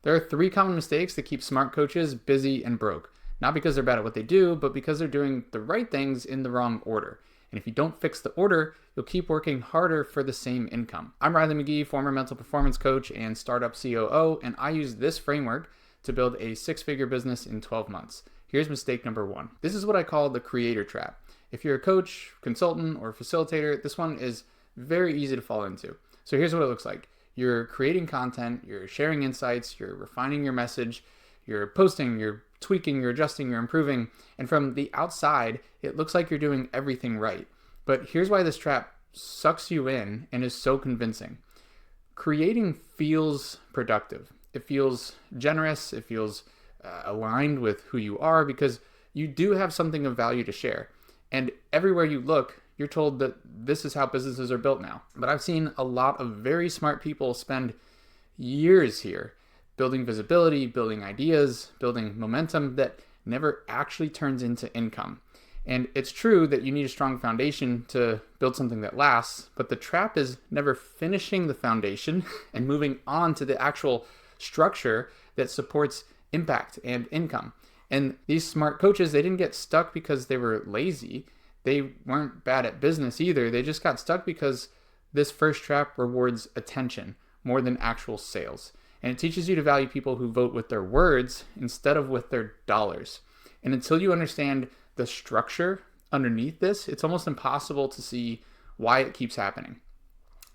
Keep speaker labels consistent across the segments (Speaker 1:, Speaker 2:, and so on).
Speaker 1: There are three common mistakes that keep smart coaches busy and broke. Not because they're bad at what they do, but because they're doing the right things in the wrong order. And if you don't fix the order, you'll keep working harder for the same income. I'm Riley McGee, former mental performance coach and startup COO, and I use this framework to build a six-figure business in 12 months. Here's mistake number one. This is what I call the creator trap. If you're a coach, consultant, or facilitator, this one is very easy to fall into. So here's what it looks like. You're creating content, you're sharing insights, you're refining your message, you're posting, you're tweaking, you're adjusting, you're improving. And from the outside, it looks like you're doing everything right. But here's why this trap sucks you in and is so convincing. Creating feels productive. It feels generous. It feels aligned with who you are because you do have something of value to share. And everywhere you look, you're told that this is how businesses are built now. But I've seen a lot of very smart people spend years here building visibility, building ideas, building momentum that never actually turns into income. And it's true that you need a strong foundation to build something that lasts, but the trap is never finishing the foundation and moving on to the actual structure that supports impact and income. And these smart coaches, they didn't get stuck because they were lazy. They weren't bad at business either. They just got stuck because this first trap rewards attention more than actual sales. And it teaches you to value people who vote with their words instead of with their dollars. And until you understand the structure underneath this, it's almost impossible to see why it keeps happening.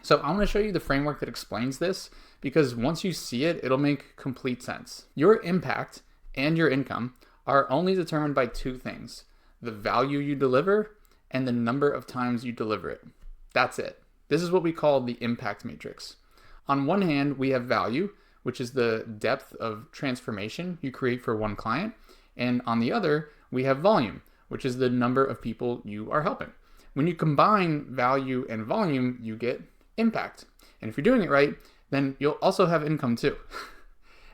Speaker 1: So I want to show you the framework that explains this because once you see it, it'll make complete sense. Your impact and your income are only determined by two things: the value you deliver and the number of times you deliver it. That's it. This is what we call the impact matrix. On one hand, we have value, which is the depth of transformation you create for one client. And on the other, we have volume, which is the number of people you are helping. When you combine value and volume, you get impact. And if you're doing it right, then you'll also have income too.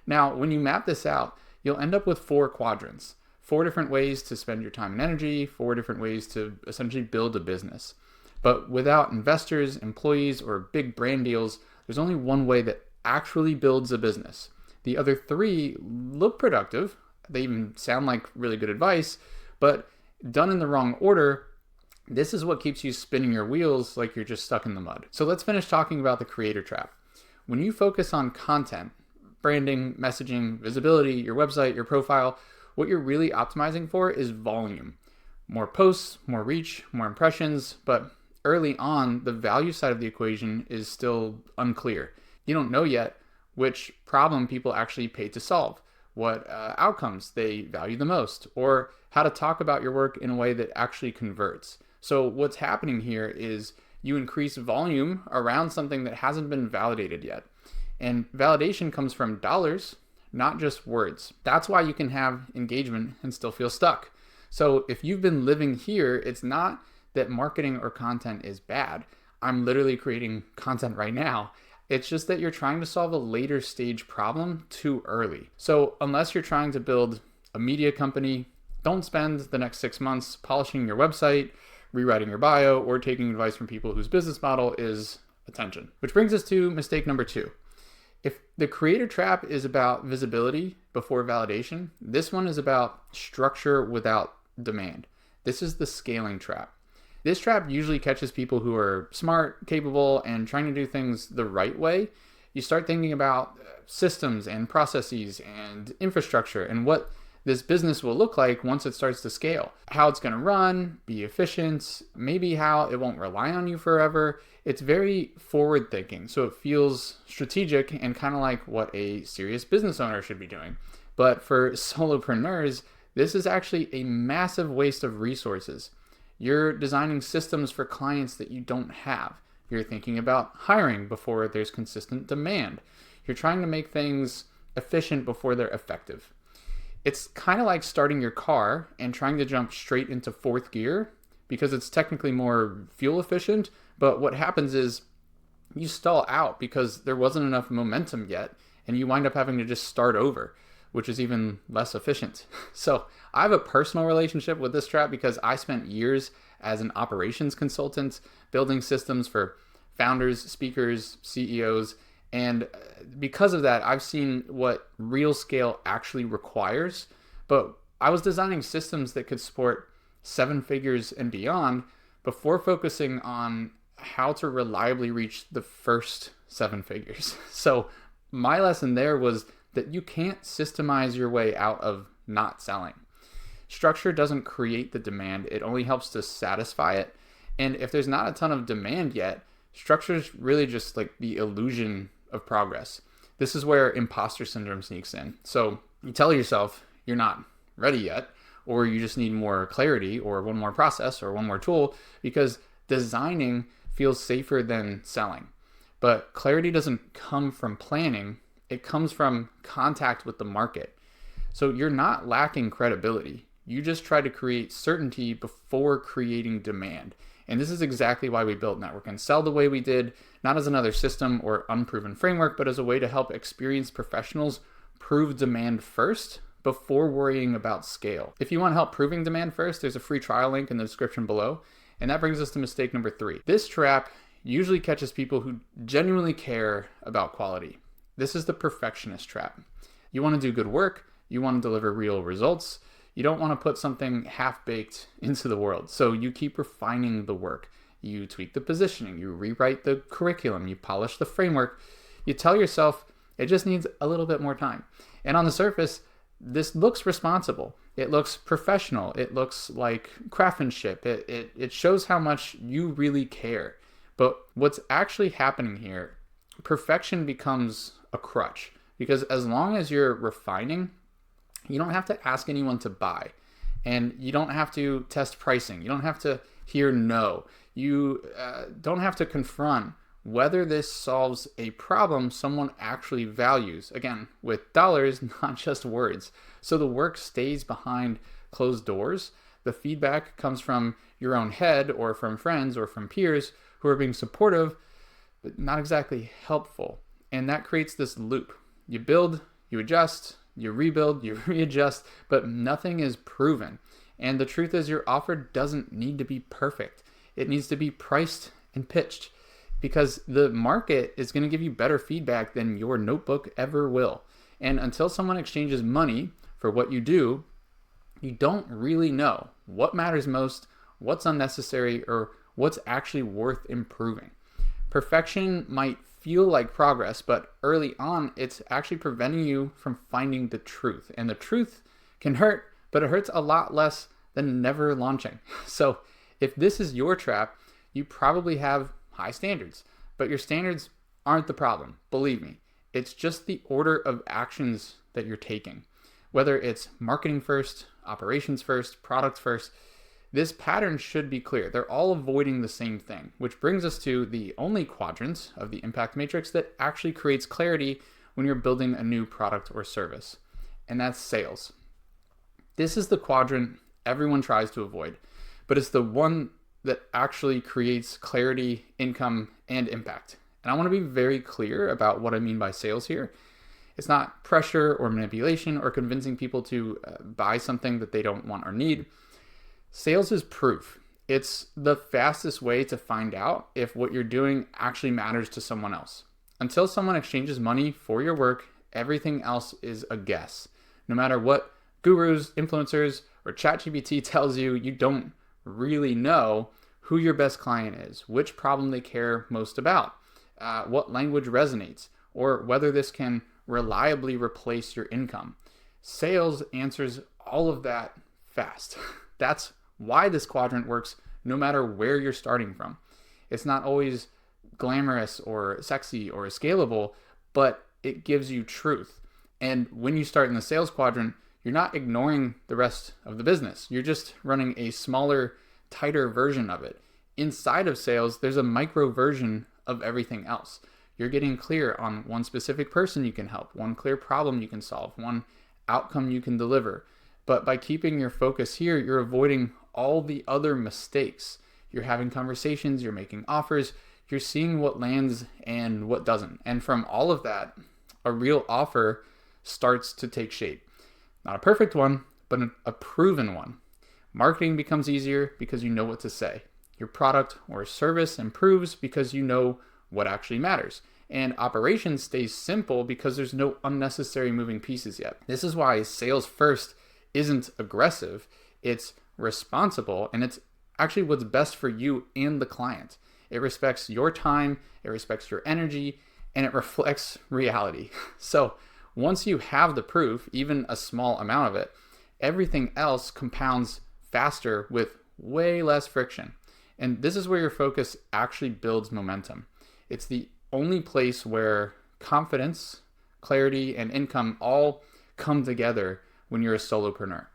Speaker 1: Now, when you map this out, you'll end up with 4 quadrants. 4 different ways to spend your time and energy, 4 different ways to essentially build a business. But without investors, employees, or big brand deals, there's only one way that actually builds a business. The other 3 look productive. They even sound like really good advice, but done in the wrong order, this is what keeps you spinning your wheels like you're just stuck in the mud. So let's finish talking about the creator trap. When you focus on content, branding, messaging, visibility, your website, your profile, what you're really optimizing for is volume. More posts, more reach, more impressions, but early on, the value side of the equation is still unclear. You don't know yet which problem people actually pay to solve, what outcomes they value the most, or how to talk about your work in a way that actually converts. So what's happening here is you increase volume around something that hasn't been validated yet. And validation comes from dollars, not just words. That's why you can have engagement and still feel stuck. So if you've been living here, it's not that marketing or content is bad. I'm literally creating content right now. It's just that you're trying to solve a later stage problem too early. So unless you're trying to build a media company, don't spend the next 6 months polishing your website, rewriting your bio, or taking advice from people whose business model is attention. Which brings us to mistake number 2. If the creator trap is about visibility before validation, this one is about structure without demand. This is the scaling trap. This trap usually catches people who are smart, capable, and trying to do things the right way. You start thinking about systems and processes and infrastructure and what this business will look like once it starts to scale. How it's going to run, be efficient, maybe how it won't rely on you forever. It's very forward thinking, so it feels strategic and kind of like what a serious business owner should be doing. But for solopreneurs, this is actually a massive waste of resources. You're designing systems for clients that you don't have. You're thinking about hiring before there's consistent demand. You're trying to make things efficient before they're effective. It's kind of like starting your car and trying to jump straight into 4th gear because it's technically more fuel efficient, but what happens is you stall out because there wasn't enough momentum yet and you wind up having to just start over, which is even less efficient. So I have a personal relationship with this trap because I spent years as an operations consultant building systems for founders, speakers, CEOs, And because of that, I've seen what real scale actually requires. But I was designing systems that could support 7 figures and beyond before focusing on how to reliably reach the first 7 figures. So my lesson there was that you can't systemize your way out of not selling. Structure doesn't create the demand, it only helps to satisfy it. And if there's not a ton of demand yet, structure is really just like the illusion of progress. This is where imposter syndrome sneaks in. So you tell yourself you're not ready yet, or you just need more clarity, or one more process, or one more tool, because designing feels safer than selling. But clarity doesn't come from planning, it comes from contact with the market. So you're not lacking credibility. You just try to create certainty before creating demand. And this is exactly why we built Network and Sell the way we did, not as another system or unproven framework, but as a way to help experienced professionals prove demand first before worrying about scale. If you want help proving demand first, there's a free trial link in the description below. And that brings us to mistake number 3. This trap usually catches people who genuinely care about quality. This is the perfectionist trap. You want to do good work, you want to deliver real results, you don't want to put something half-baked into the world. So you keep refining the work. You tweak the positioning, you rewrite the curriculum, you polish the framework. You tell yourself it just needs a little bit more time. And on the surface, this looks responsible. It looks professional. It looks like craftsmanship. It shows how much you really care. But what's actually happening here, perfection becomes a crutch. Because as long as you're refining, you don't have to ask anyone to buy. And you don't have to test pricing. You don't have to hear no. You don't have to confront whether this solves a problem someone actually values. Again, with dollars, not just words. So the work stays behind closed doors. The feedback comes from your own head or from friends or from peers who are being supportive, but not exactly helpful. And that creates this loop. You build, you adjust, you rebuild, you readjust, but nothing is proven. And the truth is your offer doesn't need to be perfect. It needs to be priced and pitched, because the market is going to give you better feedback than your notebook ever will. And until someone exchanges money for what you do, you don't really know what matters most, what's unnecessary, or what's actually worth improving. Perfection might feel like progress, but early on, it's actually preventing you from finding the truth. And the truth can hurt, but it hurts a lot less than never launching. So if this is your trap, you probably have high standards, but your standards aren't the problem. Believe me, it's just the order of actions that you're taking. Whether it's marketing first, operations first, product first, this pattern should be clear. They're all avoiding the same thing, which brings us to the only quadrant of the impact matrix that actually creates clarity when you're building a new product or service, and that's sales. This is the quadrant everyone tries to avoid, but it's the one that actually creates clarity, income, and impact. And I want to be very clear about what I mean by sales here. It's not pressure or manipulation or convincing people to buy something that they don't want or need. Sales is proof. It's the fastest way to find out if what you're doing actually matters to someone else. Until someone exchanges money for your work, everything else is a guess. No matter what gurus, influencers, or ChatGPT tells you, you don't really know who your best client is, which problem they care most about, what language resonates, or whether this can reliably replace your income. Sales answers all of that fast. That's why this quadrant works no matter where you're starting from. It's not always glamorous or sexy or scalable, but it gives you truth. And when you start in the sales quadrant, you're not ignoring the rest of the business. You're just running a smaller, tighter version of it. Inside of sales, there's a micro version of everything else. You're getting clear on one specific person you can help, one clear problem you can solve, one outcome you can deliver. But by keeping your focus here, you're avoiding all the other mistakes. You're having conversations, you're making offers, you're seeing what lands and what doesn't. And from all of that, a real offer starts to take shape. Not a perfect one, but a proven one. Marketing becomes easier because you know what to say. Your product or service improves because you know what actually matters. And operations stays simple because there's no unnecessary moving pieces yet. This is why sales first isn't aggressive, it's responsible, and it's actually what's best for you and the client. It respects your time, it respects your energy, and it reflects reality. So once you have the proof, even a small amount of it, everything else compounds faster with way less friction. And this is where your focus actually builds momentum. It's the only place where confidence, clarity, and income all come together when you're a solopreneur.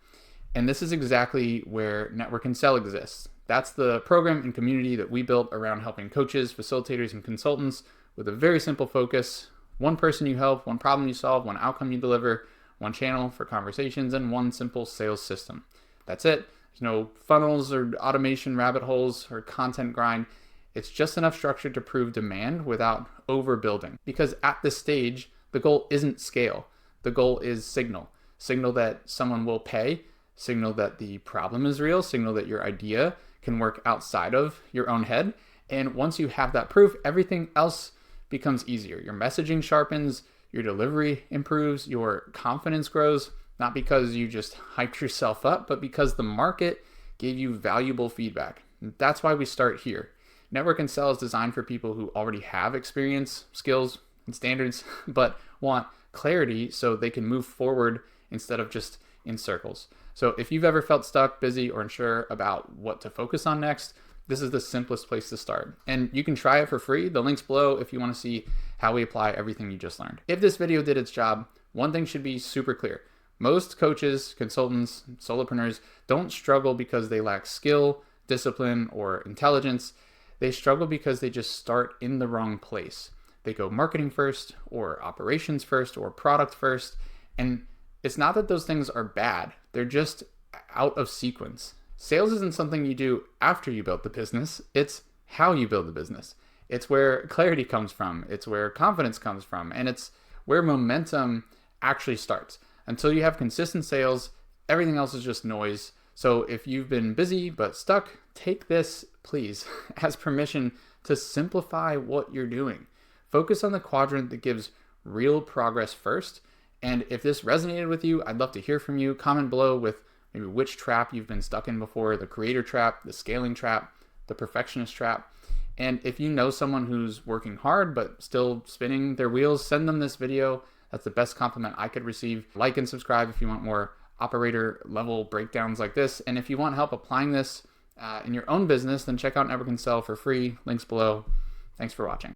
Speaker 1: And this is exactly where Network and Sell exists. That's the program and community that we built around helping coaches, facilitators, and consultants with a very simple focus. One person you help, one problem you solve, one outcome you deliver, one channel for conversations, and one simple sales system. That's it. There's no funnels or automation rabbit holes or content grind. It's just enough structure to prove demand without overbuilding. Because at this stage, the goal isn't scale. The goal is signal. Signal that someone will pay, signal that the problem is real, signal that your idea can work outside of your own head. And once you have that proof, everything else becomes easier. Your messaging sharpens, your delivery improves, your confidence grows, not because you just hyped yourself up, but because the market gave you valuable feedback. And that's why we start here. Network and Sell is designed for people who already have experience, skills, and standards, but want clarity so they can move forward instead of just in circles. So if you've ever felt stuck, busy, or unsure about what to focus on next, this is the simplest place to start. And you can try it for free. The link's below if you want to see how we apply everything you just learned. If this video did its job, one thing should be super clear. Most coaches, consultants, solopreneurs don't struggle because they lack skill, discipline, or intelligence. They struggle because they just start in the wrong place. They go marketing first, or operations first, or product first. And it's not that those things are bad. They're just out of sequence. Sales isn't something you do after you build the business. It's how you build the business. It's where clarity comes from. It's where confidence comes from. And it's where momentum actually starts. Until you have consistent sales, everything else is just noise. So if you've been busy but stuck, take this, please, as permission to simplify what you're doing. Focus on the quadrant that gives real progress first. And if this resonated with you, I'd love to hear from you. Comment below with maybe which trap you've been stuck in before, the creator trap, the scaling trap, the perfectionist trap. And if you know someone who's working hard but still spinning their wheels, send them this video. That's the best compliment I could receive. Like and subscribe if you want more operator level breakdowns like this. And if you want help applying this in your own business, then check out Network and Sell for free. Links below. Thanks for watching.